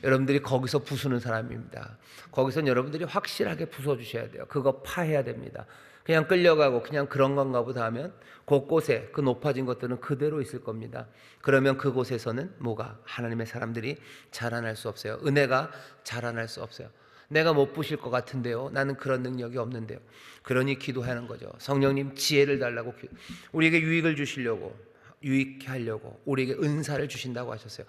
여러분들이 거기서 부수는 사람입니다. 거기선 여러분들이 확실하게 부숴주셔야 돼요. 그거 파해야 됩니다. 그냥 끌려가고 그냥 그런 건가 보다 하면 곳곳에 그 높아진 것들은 그대로 있을 겁니다. 그러면 그곳에서는 하나님의 사람들이 자라날 수 없어요. 은혜가 자라날 수 없어요. 내가 못 부실 것 같은데요, 나는 그런 능력이 없는데요. 그러니 기도하는 거죠. 성령님 지혜를 달라고, 우리에게 유익을 주시려고, 유익케 하려고 우리에게 은사를 주신다고 하셨어요.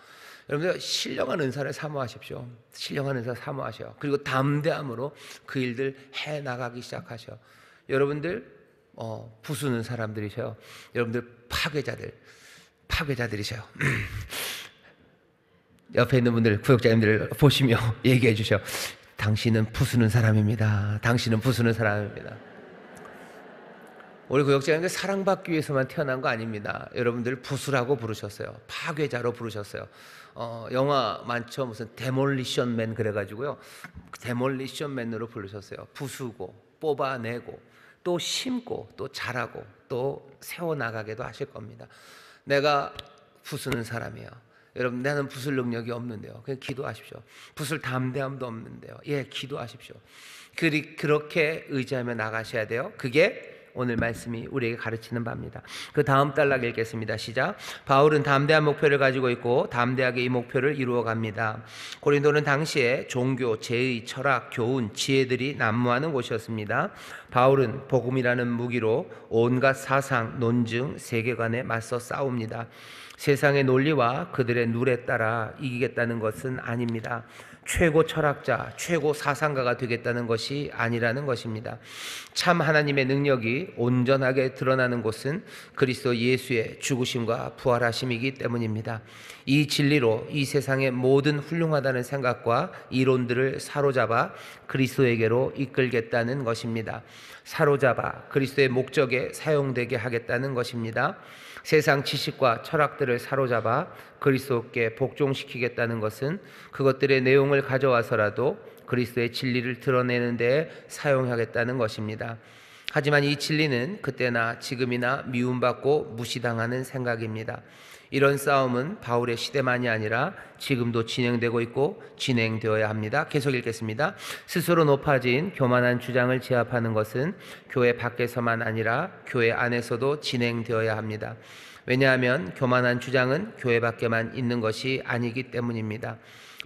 여러분들 신령한 은사를 사모하십시오. 신령한 은사 사모하셔요. 그리고 담대함으로 그 일들 해나가기 시작하셔. 여러분들 부수는 사람들이셔요. 여러분들 파괴자들이셔요. 옆에 있는 분들, 구역자님들 보시며 얘기해 주셔. 당신은 부수는 사람입니다. 당신은 부수는 사람입니다. 우리 구역장님들 사랑받기 위해서만 태어난 거 아닙니다. 여러분들 부수라고 부르셨어요. 파괴자로 부르셨어요. 영화 많죠. 무슨 데몰리션 맨 그래가지고요. 데몰리션 맨으로 부르셨어요. 부수고 뽑아내고 또 심고 또 자라고 또 세워나가게도 하실 겁니다. 내가 부수는 사람이에요. 여러분, 나는 부술 능력이 없는데요. 그냥 기도하십시오. 부술 담대함도 없는데요. 예, 기도하십시오. 그렇게 의지하며 나가셔야 돼요. 그게 오늘 말씀이 우리에게 가르치는 바입니다. 그 다음 단락 읽겠습니다. 시작. 바울은 담대한 목표를 가지고 있고 담대하게 이 목표를 이루어 갑니다. 고린도는 당시에 종교, 제의, 철학, 교훈, 지혜들이 난무하는 곳이었습니다. 바울은 복음이라는 무기로 온갖 사상, 논증, 세계관에 맞서 싸웁니다. 세상의 논리와 그들의 룰에 따라 이기겠다는 것은 아닙니다. 최고 철학자, 최고 사상가가 되겠다는 것이 아니라는 것입니다. 참 하나님의 능력이 온전하게 드러나는 곳은 그리스도 예수의 죽으심과 부활하심이기 때문입니다. 이 진리로 이 세상의 모든 훌륭하다는 생각과 이론들을 사로잡아 그리스도에게로 이끌겠다는 것입니다. 사로잡아 그리스도의 목적에 사용되게 하겠다는 것입니다. 세상 지식과 철학들을 사로잡아 그리스도께 복종시키겠다는 것은 그것들의 내용을 가져와서라도 그리스도의 진리를 드러내는 데 사용하겠다는 것입니다. 하지만 이 진리는 그때나 지금이나 미움받고 무시당하는 생각입니다. 이런 싸움은 바울의 시대만이 아니라 지금도 진행되고 있고 진행되어야 합니다. 계속 읽겠습니다. 스스로 높아진 교만한 주장을 제압하는 것은 교회 밖에서만 아니라 교회 안에서도 진행되어야 합니다. 왜냐하면 교만한 주장은 교회 밖에만 있는 것이 아니기 때문입니다.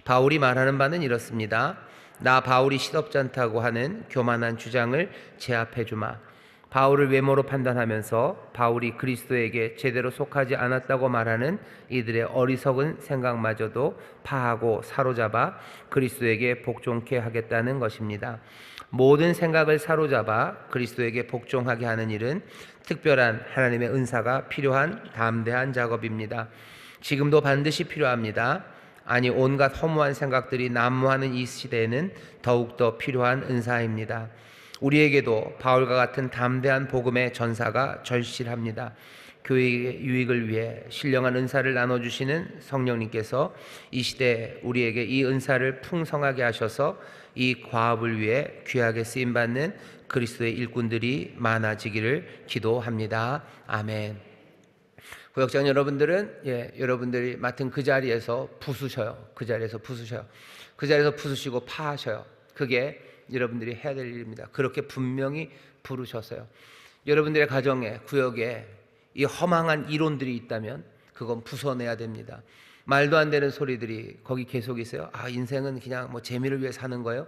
바울이 말하는 바는 이렇습니다. 나 바울이 시덥지 않다고 하는 교만한 주장을 제압해 주마. 바울을 외모로 판단하면서 바울이 그리스도에게 제대로 속하지 않았다고 말하는 이들의 어리석은 생각마저도 파하고 사로잡아 그리스도에게 복종케 하겠다는 것입니다. 모든 생각을 사로잡아 그리스도에게 복종하게 하는 일은 특별한 하나님의 은사가 필요한 담대한 작업입니다. 지금도 반드시 필요합니다. 아니, 온갖 허무한 생각들이 난무하는 이 시대에는 더욱더 필요한 은사입니다. 우리에게도 바울과 같은 담대한 복음의 전사가 절실합니다. 교회의 유익을 위해 신령한 은사를 나눠주시는 성령님께서 이 시대에 우리에게 이 은사를 풍성하게 하셔서 이 과업을 위해 귀하게 쓰임받는 그리스도의 일꾼들이 많아지기를 기도합니다. 아멘. 구역장 여러분들은 여러분들이 맡은 그 자리에서 부수셔요. 그 자리에서 부수셔요. 그 자리에서 부수시고 파하셔요. 그게 여러분들이 해야 될 일입니다. 그렇게 분명히 부르셨어요. 여러분들의 가정에, 구역에 이 허망한 이론들이 있다면 그건 부숴내야 됩니다. 말도 안 되는 소리들이 거기 계속 있어요. 인생은 그냥 뭐 재미를 위해 사는 거예요.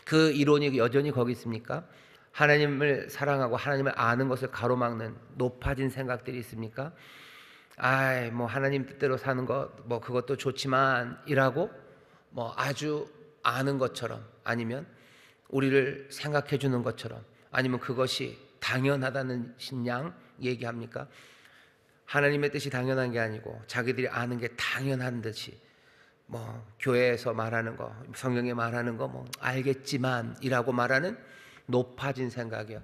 그 이론이 여전히 거기 있습니까? 하나님을 사랑하고 하나님을 아는 것을 가로막는 높아진 생각들이 있습니까? 뭐 하나님 뜻대로 사는 것 뭐 그것도 좋지만 이라고 뭐 아주 아는 것처럼, 아니면 우리를 생각해 주는 것처럼, 아니면 그것이 당연하다는 양 얘기합니까? 하나님의 뜻이 당연한 게 아니고 자기들이 아는 게 당연한 듯이 뭐 교회에서 말하는 거, 성경에 말하는 거 뭐 알겠지만 이라고 말하는 높아진 생각이요.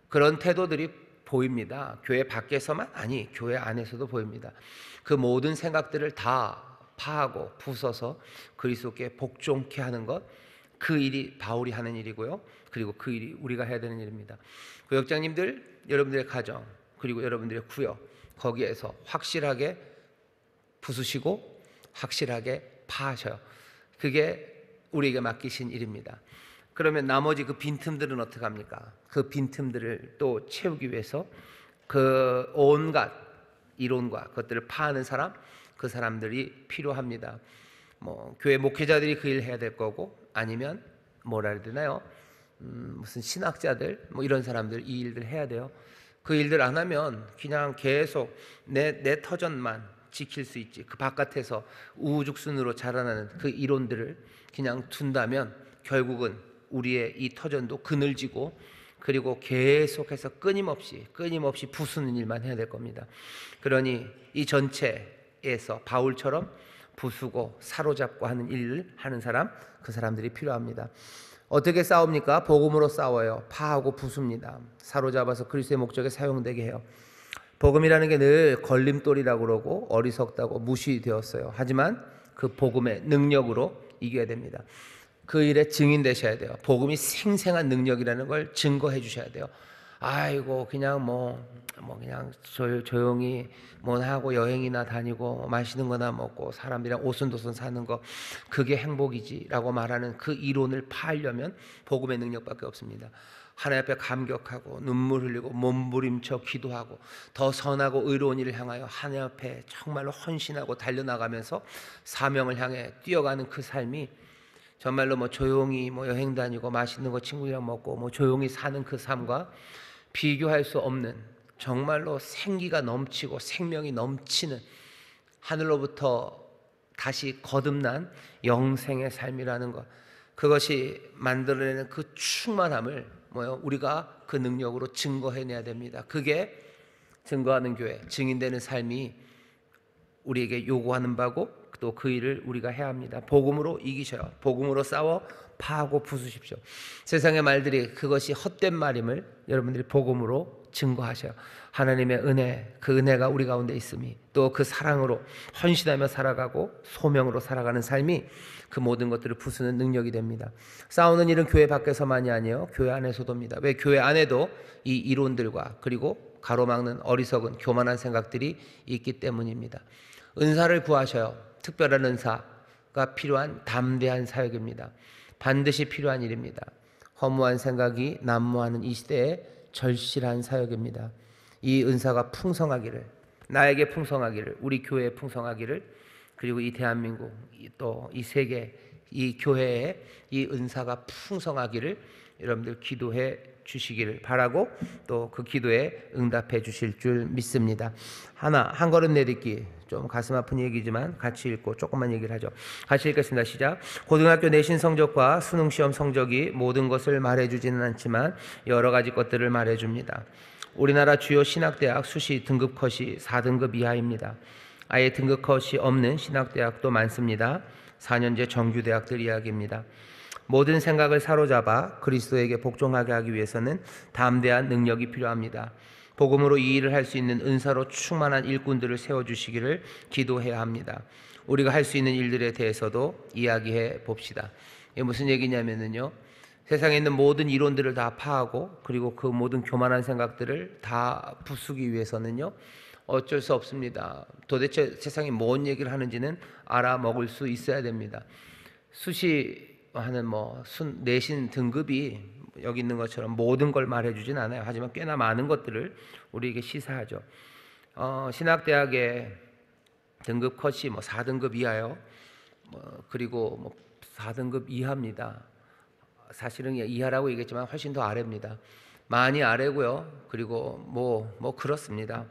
그런 태도들이 보입니다. 교회 밖에서만 아니 교회 안에서도 보입니다. 그 모든 생각들을 다 파하고 부숴서 그리스도께 복종케 하는 것, 그 일이 바울이 하는 일이고요. 그리고 그 일이 우리가 해야 되는 일입니다. 구역장님들, 여러분들의 가정, 그리고 여러분들의 구역, 거기에서 확실하게 부수시고 확실하게 파하셔요. 그게 우리에게 맡기신 일입니다. 그러면 나머지 그 빈틈들은 어떻게 합니까? 그 빈틈들을 또 채우기 위해서 그 온갖 이론과 그것들을 파하는 사람, 그 사람들이 필요합니다. 뭐 교회 목회자들이 그 일을 해야 될 거고, 아니면 뭐라 해야 되나요? 무슨 신학자들 뭐 이런 사람들 이 일들 해야 돼요. 그 일들 안 하면 그냥 계속 내 터전만 지킬 수 있지, 그 바깥에서 우후죽순으로 자라나는 그 이론들을 그냥 둔다면 결국은 우리의 이 터전도 그늘지고, 그리고 계속해서 끊임없이 부수는 일만 해야 될 겁니다. 그러니 이 전체에서 바울처럼 부수고 사로잡고 하는 일을 하는 사람, 그 사람들이 필요합니다. 어떻게 싸웁니까? 복음으로 싸워요. 파하고 부숩니다. 사로잡아서 그리스도의 목적에 사용되게 해요. 복음이라는 게 늘 걸림돌이라고 그러고 어리석다고 무시되었어요. 하지만 그 복음의 능력으로 이겨야 됩니다. 그 일에 증인 되셔야 돼요. 복음이 생생한 능력이라는 걸 증거해 주셔야 돼요. 아이고 그냥 그냥 조용히 하고 여행이나 다니고 맛있는 거나 먹고 사람들이랑 오순도순 사는 거 그게 행복이지라고 말하는 그 이론을 파하려면 복음의 능력밖에 없습니다. 하나님 앞에 감격하고 눈물 흘리고 몸부림쳐 기도하고 더 선하고 의로운 일을 향하여 하나님 앞에 정말로 헌신하고 달려나가면서 사명을 향해 뛰어가는 그 삶이 정말로 조용히 여행 다니고 맛있는 거 친구랑 먹고 조용히 사는 그 삶과 비교할 수 없는 정말로 생기가 넘치고 생명이 넘치는 하늘로부터 다시 거듭난 영생의 삶이라는 것, 그것이 만들어내는 그 충만함을 우리가 그 능력으로 증거해내야 됩니다. 그게 증거하는 교회, 증인되는 삶이 우리에게 요구하는 바고 또 그 일을 우리가 해야 합니다. 복음으로 이기셔요. 복음으로 싸워 파하고 부수십시오. 세상의 말들이 그것이 헛된 말임을 여러분들이 복음으로 증거하셔요. 하나님의 은혜, 그 은혜가 우리 가운데 있음이, 또 그 사랑으로 헌신하며 살아가고 소명으로 살아가는 삶이 그 모든 것들을 부수는 능력이 됩니다. 싸우는 일은 교회 밖에서만이 아니에요. 교회 안에서도입니다. 왜? 교회 안에도 이 이론들과 그리고 가로막는 어리석은 교만한 생각들이 있기 때문입니다. 은사를 구하셔요. 특별한 은사가 필요한 담대한 사역입니다. 반드시 필요한 일입니다. 허무한 생각이 난무하는 이 시대에 절실한 사역입니다. 이 은사가 풍성하기를, 나에게 풍성하기를, 우리 교회에 풍성하기를, 그리고 이 대한민국 또 이 세계 이 교회에 이 은사가 풍성하기를 여러분들 기도해 주시기를 바라고 또 그 기도에 응답해 주실 줄 믿습니다. 한 걸음 내딛기, 좀 가슴 아픈 얘기지만 같이 읽고 조금만 얘기를 하죠. 같이 읽겠습니다. 시작. 고등학교 내신 성적과 수능 시험 성적이 모든 것을 말해주지는 않지만 여러 가지 것들을 말해줍니다. 우리나라 주요 신학대학 수시 등급 컷이 4등급 이하입니다. 아예 등급 컷이 없는 신학대학도 많습니다. 4년제 정규대학들 이야기입니다. 모든 생각을 사로잡아 그리스도에게 복종하게 하기 위해서는 담대한 능력이 필요합니다. 복음으로 이 일을 할 수 있는 은사로 충만한 일꾼들을 세워주시기를 기도해야 합니다. 우리가 할 수 있는 일들에 대해서도 이야기해 봅시다. 이게 무슨 얘기냐면요, 세상에 있는 모든 이론들을 다 파하고 그리고 그 모든 교만한 생각들을 다 부수기 위해서는요, 어쩔 수 없습니다. 도대체 세상이 뭔 얘기를 하는지는 알아먹을 수 있어야 됩니다. 수시하는 내신 등급이 여기 있는 것처럼 모든 걸 말해주진 않아요. 하지만 꽤나 많은 것들을 우리에게 시사하죠. 신학대학의 등급 컷이 4등급 이하요. 그리고 4등급 이하입니다. 사실은 이하라고 얘기했지만 훨씬 더 아래입니다. 많이 아래고요. 그리고 그렇습니다.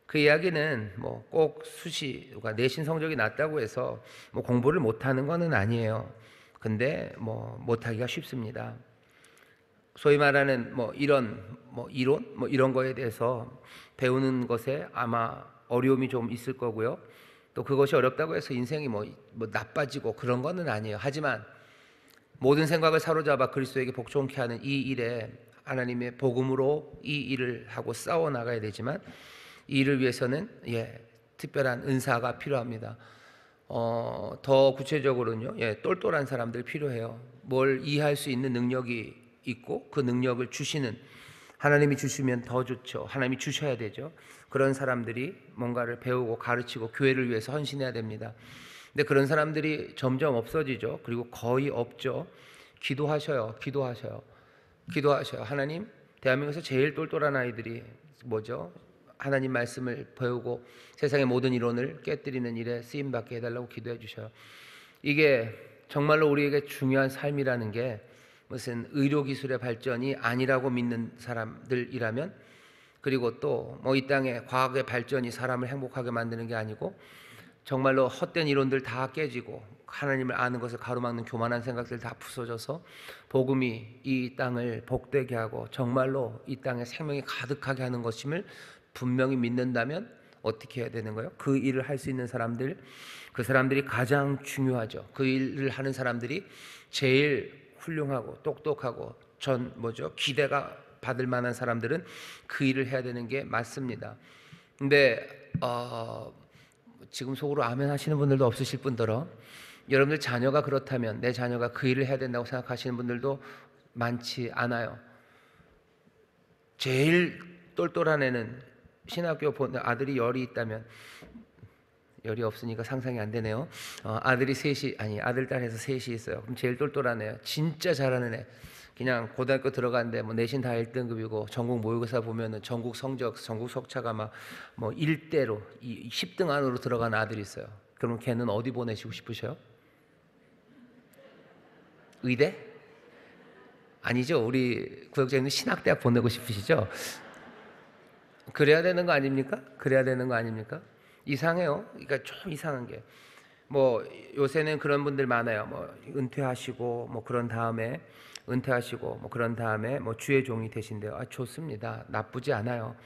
그 이야기는 꼭 수시가 내신 성적이 낮다고 해서 공부를 못하는 것은 아니에요. 근데 못하기가 쉽습니다. 소위 말하는 이런 이론 이런 거에 대해서 배우는 것에 아마 어려움이 좀 있을 거고요. 또 그것이 어렵다고 해서 인생이 나빠지고 그런 거는 아니에요. 하지만 모든 생각을 사로잡아 그리스도에게 복종케 하는 이 일에 하나님의 복음으로 이 일을 하고 싸워 나가야 되지만 이 일을 위해서는 특별한 은사가 필요합니다. 더 구체적으로는요, 똘똘한 사람들 필요해요. 뭘 이해할 수 있는 능력이 있고 그 능력을 주시는 하나님이 주시면 더 좋죠. 하나님이 주셔야 되죠. 그런 사람들이 뭔가를 배우고 가르치고 교회를 위해서 헌신해야 됩니다. 근데 그런 사람들이 점점 없어지죠. 그리고 거의 없죠. 기도하셔요. 하나님, 대한민국에서 제일 똘똘한 아이들이 뭐죠? 하나님 말씀을 배우고 세상의 모든 이론을 깨뜨리는 일에 쓰임받게 해달라고 기도해 주셔요. 이게 정말로 우리에게 중요한 삶이라는 게 무슨 의료기술의 발전이 아니라고 믿는 사람들이라면, 그리고 또 이 땅의 과학의 발전이 사람을 행복하게 만드는 게 아니고 정말로 헛된 이론들 다 깨지고 하나님을 아는 것을 가로막는 교만한 생각들 다 부서져서 복음이 이 땅을 복되게 하고 정말로 이 땅에 생명이 가득하게 하는 것임을 분명히 믿는다면 어떻게 해야 되는 거예요? 그 일을 할 수 있는 사람들, 그 사람들이 가장 중요하죠. 그 일을 하는 사람들이 제일 훌륭하고 똑똑하고 기대가 받을 만한 사람들은 그 일을 해야 되는 게 맞습니다. 근데 지금 속으로 아멘 하시는 분들도 없으실 뿐더러 여러분들 자녀가 그렇다면 내 자녀가 그 일을 해야 된다고 생각하시는 분들도 많지 않아요. 제일 똘똘한 애는 신학교 보는 아들이 열이 있다면, 열이 없으니까 상상이 안 되네요. 아들이 셋이, 아니 아들 딸해서 셋이 있어요. 그럼 제일 똘똘한 애요. 진짜 잘하는 애. 그냥 고등학교 들어갔는데 뭐 내신 다 1등급이고 전국 모의고사 보면은 전국 성적, 전국 석차가 막 뭐 1대로 10등 안으로 들어간 아들이 있어요. 그럼 걔는 어디 보내시고 싶으셔요? 의대? 아니죠. 우리 구역장님 신학대학 보내고 싶으시죠? 그래야 되는 거 아닙니까? 그래야 되는 거 아닙니까? 이상해요. 그러니까 좀 이상한 게, 뭐 요새는 그런 분들 많아요. 뭐 은퇴하시고 뭐 그런 다음에 뭐 주의 종이 되신대요. 좋습니다. 나쁘지 않아요.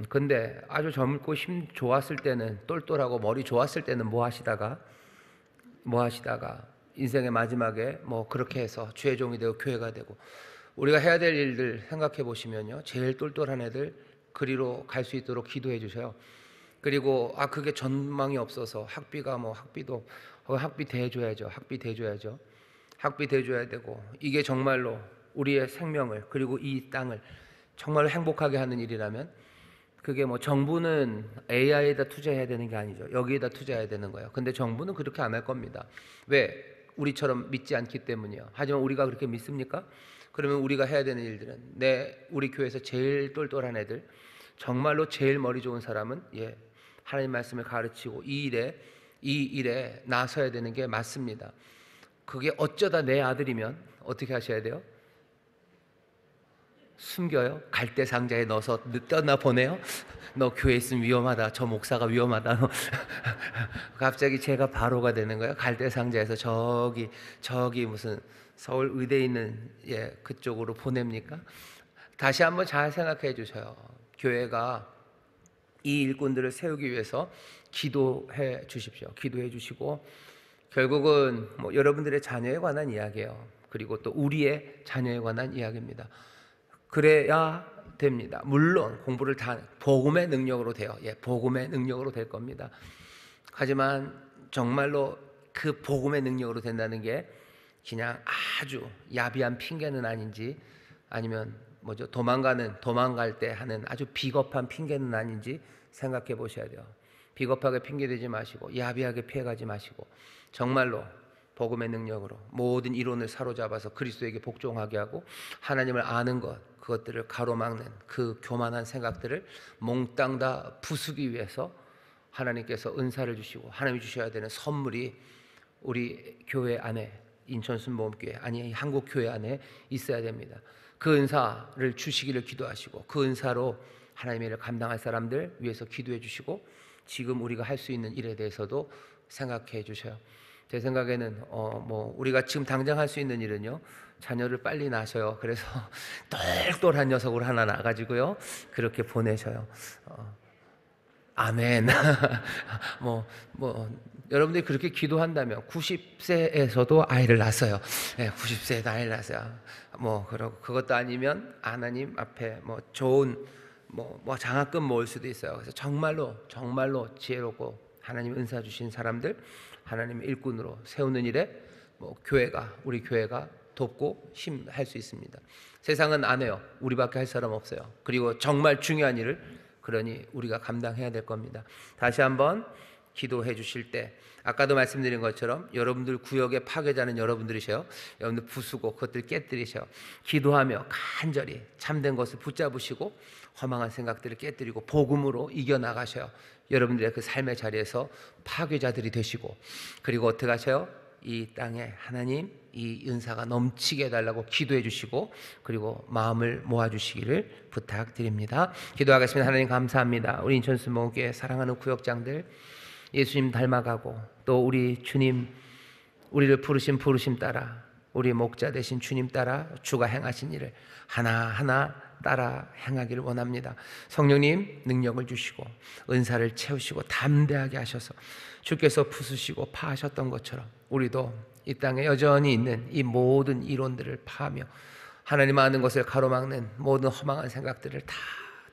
근데 아주 젊고 힘 좋았을 때는, 똘똘하고 머리 좋았을 때는 뭐 하시다가 인생의 마지막에 뭐 그렇게 해서 주의 종이 되고 교회가 되고. 우리가 해야 될 일들 생각해 보시면요, 제일 똘똘한 애들 그리로 갈 수 있도록 기도해 주셔요. 그리고 그게 전망이 없어서 학비가 뭐 학비 대줘야죠. 학비 대줘야 되고, 이게 정말로 우리의 생명을, 그리고 이 땅을 정말로 행복하게 하는 일이라면, 그게 뭐 정부는 AI에다 투자해야 되는 게 아니죠. 여기에다 투자해야 되는 거예요. 근데 정부는 그렇게 안 할 겁니다. 왜? 우리처럼 믿지 않기 때문이요. 하지만 우리가 그렇게 믿습니까? 그러면 우리가 해야 되는 일들은, 우리 교회에서 제일 똘똘한 애들, 정말로 제일 머리 좋은 사람은 하나님 말씀을 가르치고 이 일에 나서야 되는 게 맞습니다. 그게 어쩌다 내 아들이면 어떻게 하셔야 돼요? 숨겨요? 갈대 상자에 넣어서 떠나 보내요? 너 교회 있으면 위험하다. 저 목사가 위험하다. 갑자기 제가 바로가 되는 거예요. 갈대 상자에서 저기 무슨 서울 의대에 있는 그쪽으로 보냅니까? 다시 한번 잘 생각해 주셔요. 교회가 이 일꾼들을 세우기 위해서 기도해 주십시오. 기도해 주시고, 결국은 뭐 여러분들의 자녀에 관한 이야기예요. 그리고 또 우리의 자녀에 관한 이야기입니다. 그래야 됩니다. 물론 공부를 다 복음의 능력으로 돼요. 복음의 능력으로 될 겁니다. 하지만 정말로 그 복음의 능력으로 된다는 게 그냥 아주 야비한 핑계는 아닌지, 아니면 도망갈 때 하는 아주 비겁한 핑계는 아닌지 생각해 보셔야 돼요. 비겁하게 핑계대지 마시고, 야비하게 피해가지 마시고, 정말로 복음의 능력으로 모든 이론을 사로잡아서 그리스도에게 복종하게 하고, 하나님을 아는 그것들을 가로막는 그 교만한 생각들을 몽땅 다 부수기 위해서 하나님께서 은사를 주시고, 하나님이 주셔야 되는 선물이 우리 교회 안에, 인천순복음교회, 아니 한국교회 안에 있어야 됩니다. 그 은사를 주시기를 기도하시고, 그 은사로 하나님의 일을 감당할 사람들 위해서 기도해 주시고, 지금 우리가 할 수 있는 일에 대해서도 생각해 주셔요. 제 생각에는 우리가 지금 당장 할 수 있는 일은요, 자녀를 빨리 낳으셔요. 그래서 똘똘한 녀석으로 하나 낳아가지고요, 그렇게 보내셔요. 아멘. 여러분들이 그렇게 기도한다면 90세에서도 아이를 낳았어요. 90세에도 아이를 낳았어요. 그것도 아니면 하나님 앞에 좋은 장학금 모을 수도 있어요. 그래서 정말로 지혜롭고 하나님 은사 주신 사람들, 하나님의 일꾼으로 세우는 일에 우리 교회가 돕고 힘할 수 있습니다. 세상은 안 해요. 우리밖에 할 사람 없어요. 그리고 정말 중요한 일을, 그러니 우리가 감당해야 될 겁니다. 다시 한번 기도해 주실 때, 아까도 말씀드린 것처럼 여러분들 구역의 파괴자는 여러분들이셔요. 여러분들 부수고 그것들 깨뜨리셔요. 기도하며 간절히 참된 것을 붙잡으시고 허망한 생각들을 깨뜨리고 복음으로 이겨나가셔요. 여러분들의 그 삶의 자리에서 파괴자들이 되시고, 그리고 어떻게 하셔요? 이 땅에 하나님 이 은사가 넘치게 해달라고 기도해 주시고, 그리고 마음을 모아주시기를 부탁드립니다. 기도하겠습니다. 하나님 감사합니다. 우리 인천순복음교회 사랑하는 구역장들, 예수님 닮아가고 또 우리 주님 우리를 부르심 따라 우리 목자 되신 주님 따라 주가 행하신 일을 하나하나 따라 행하기를 원합니다. 성령님 능력을 주시고 은사를 채우시고 담대하게 하셔서 주께서 부수시고 파하셨던 것처럼 우리도 이 땅에 여전히 있는 이 모든 이론들을 파하며 하나님 아는 것을 가로막는 모든 허망한 생각들을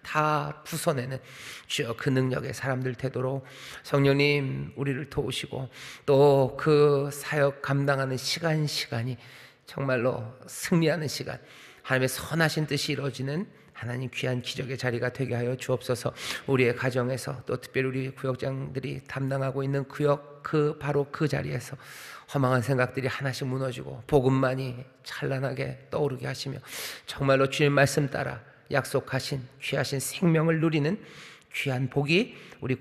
다 부숴내는 주여 그 능력의 사람들 되도록 성령님 우리를 도우시고 또 그 사역 감당하는 시간이 정말로 승리하는 시간, 하나님의 선하신 뜻이 이루어지는 하나님 귀한 기적의 자리가 되게 하여 주옵소서. 우리의 가정에서 또 특별히 우리 구역장들이 담당하고 있는 구역 바로 그 자리에서 허망한 생각들이 하나씩 무너지고 복음만이 찬란하게 떠오르게 하시며 정말로 주님 말씀 따라 약속하신 귀하신 생명을 누리는 귀한 복이 우리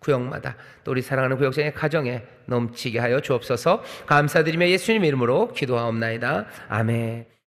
구역마다 또 우리 사랑하는 구역장의 가정에 넘치게 하여 주옵소서. 감사드리며 예수님 이름으로 기도하옵나이다. 아멘.